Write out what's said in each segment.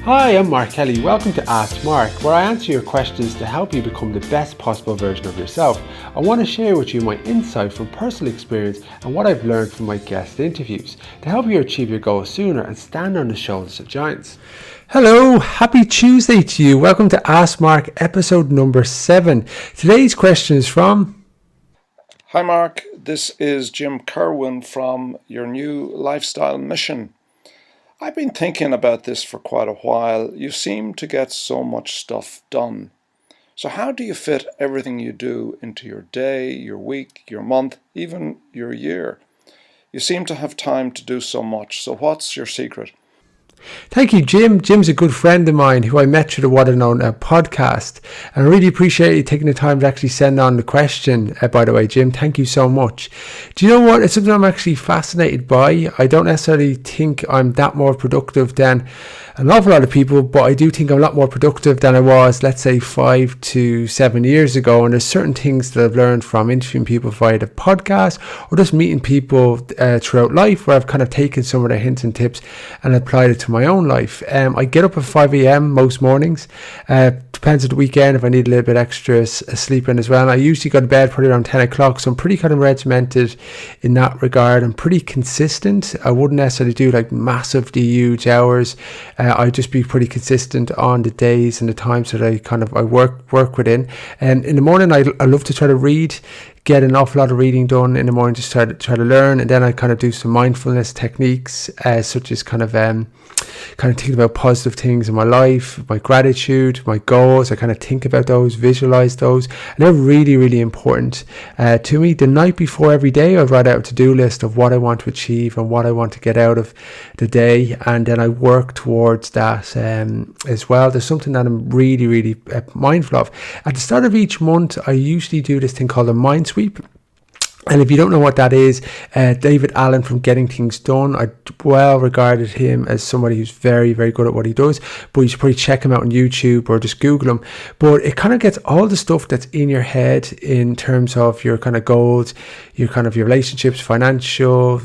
Hi, I'm Mark Kelly. Welcome to Ask Mark, where I answer your questions to help you become the best possible version of yourself. I want to share with you my insight from personal experience and what I've learned from my guest interviews to help you achieve your goals sooner and stand on the shoulders of giants. Hello, happy Tuesday to you. Welcome to Ask Mark, episode number 7. Today's question is from... Hi Mark, this is Jim Kerwin from Your New Lifestyle Mission. I've been thinking about this for quite a while. You seem to get so much stuff done. So how do you fit everything you do into your day, your week, your month, even your year? You seem to have time to do so much. So what's your secret? Thank you, Jim. Jim's a good friend of mine who I met through the What I Know podcast. And I really appreciate you taking the time to actually send on the question, by the way, Jim. Thank you so much. Do you know what? It's something I'm actually fascinated by. I don't necessarily think I'm that more productive than an awful lot of people, but I do think I'm a lot more productive than I was, let's say, 5 to 7 years ago. And there's certain things that I've learned from interviewing people via the podcast or just meeting people throughout life where I've kind of taken some of their hints and tips and applied it to my own life. I get up at 5 a.m. most mornings. Depends on the weekend if I need a little bit extra sleep in as well. And I usually go to bed probably around 10 o'clock, so I'm pretty kind of regimented in that regard. I'm pretty consistent. I wouldn't necessarily do like massively huge hours. I'd just be pretty consistent on the days and the times that I work within. And in the morning, I love to try to read. Get an awful lot of reading done in the morning, just try to learn, and then I kind of do some mindfulness techniques, such as kind of thinking about positive things in my life, my gratitude, my goals. I kind of think about those, visualize those, and they're really, really important to me. The night before every day, I write out a to-do list of what I want to achieve and what I want to get out of the day, and then I work towards that as well. There's something that I'm really, really mindful of. At the start of each month, I usually do this thing called a mind sweep. And if you don't know what that is, David Allen from Getting Things Done, I well regarded him as somebody who's very, very good at what he does, but you should probably check him out on YouTube or just Google him. But it kind of gets all the stuff that's in your head in terms of your kind of goals, your relationships, financial,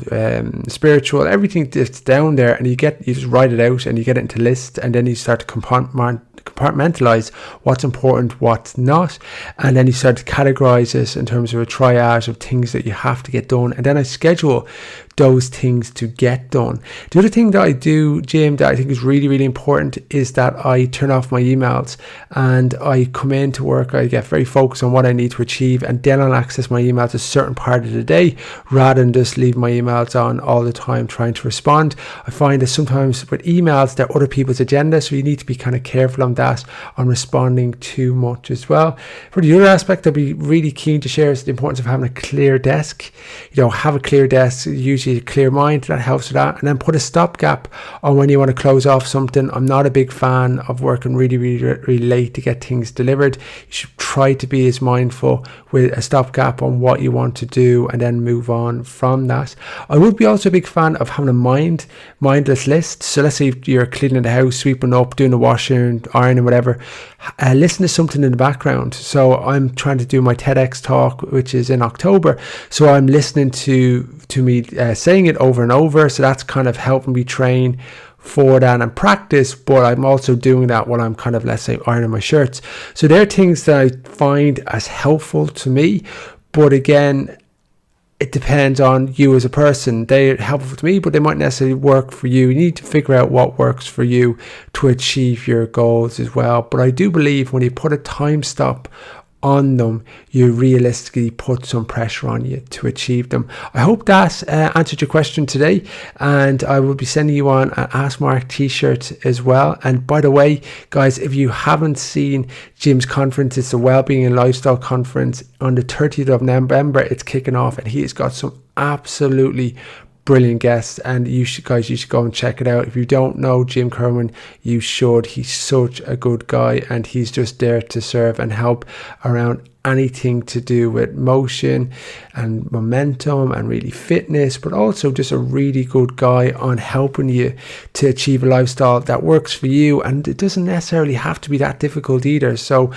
spiritual, everything that's down there, and you just write it out and you get it into lists, and then you start to compartmentalize what's important, what's not, and then you start to categorize this in terms of a triage of things that you have to get done, and then I schedule those things to get done. The other thing that I do, Jim, that I think is really, really important is that I turn off my emails and I come into work. I get very focused on what I need to achieve, and then I'll access my emails a certain part of the day rather than just leave my emails on all the time trying to respond. I find that sometimes with emails, they're other people's agenda, so you need to be kind of careful on that, on responding too much as well. For the other aspect I'd be really keen to share is the importance of having a clear desk. Have a clear desk, usually a clear mind, that helps with that, and then put a stopgap on when you want to close off something. I'm not a big fan of working really, really, really late to get things delivered. You should try to be as mindful with a stopgap on what you want to do and then move on from that. I would be also a big fan of having a mindless list. So let's say you're cleaning the house, sweeping up, doing the washing, ironing, whatever, listen to something in the background. So I'm trying to do my TEDx talk, which is in October, so I'm listening to me saying it over and over, so that's kind of helping me train for that and practice. But I'm also doing that while I'm kind of, let's say, ironing my shirts. So they're things that I find as helpful to me, but again, it depends on you as a person. They're helpful to me, but they might necessarily work for you. You need to figure out what works for you to achieve your goals as well. But I do believe when you put a time stop on them, you realistically put some pressure on you to achieve them. I hope that answered your question today, and I will be sending you on an Ask Mark t-shirt as well. And by the way, guys, if you haven't seen Jim's conference, it's the Wellbeing and Lifestyle Conference on the 30th of November. It's kicking off, and he has got some absolutely brilliant guests, and you should go and check it out. If you don't know Jim Kerwin, you should. He's such a good guy, and he's just there to serve and help around anything to do with motion and momentum and really fitness, but also just a really good guy on helping you to achieve a lifestyle that works for you, and it doesn't necessarily have to be that difficult either. So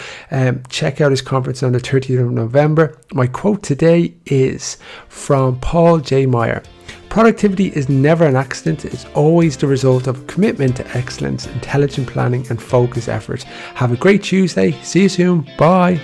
check out his conference on the 30th of November. My quote today is from Paul J. Meyer. Productivity is never an accident. It's always the result of commitment to excellence, intelligent planning and focused effort. Have a great Tuesday. See you soon. Bye.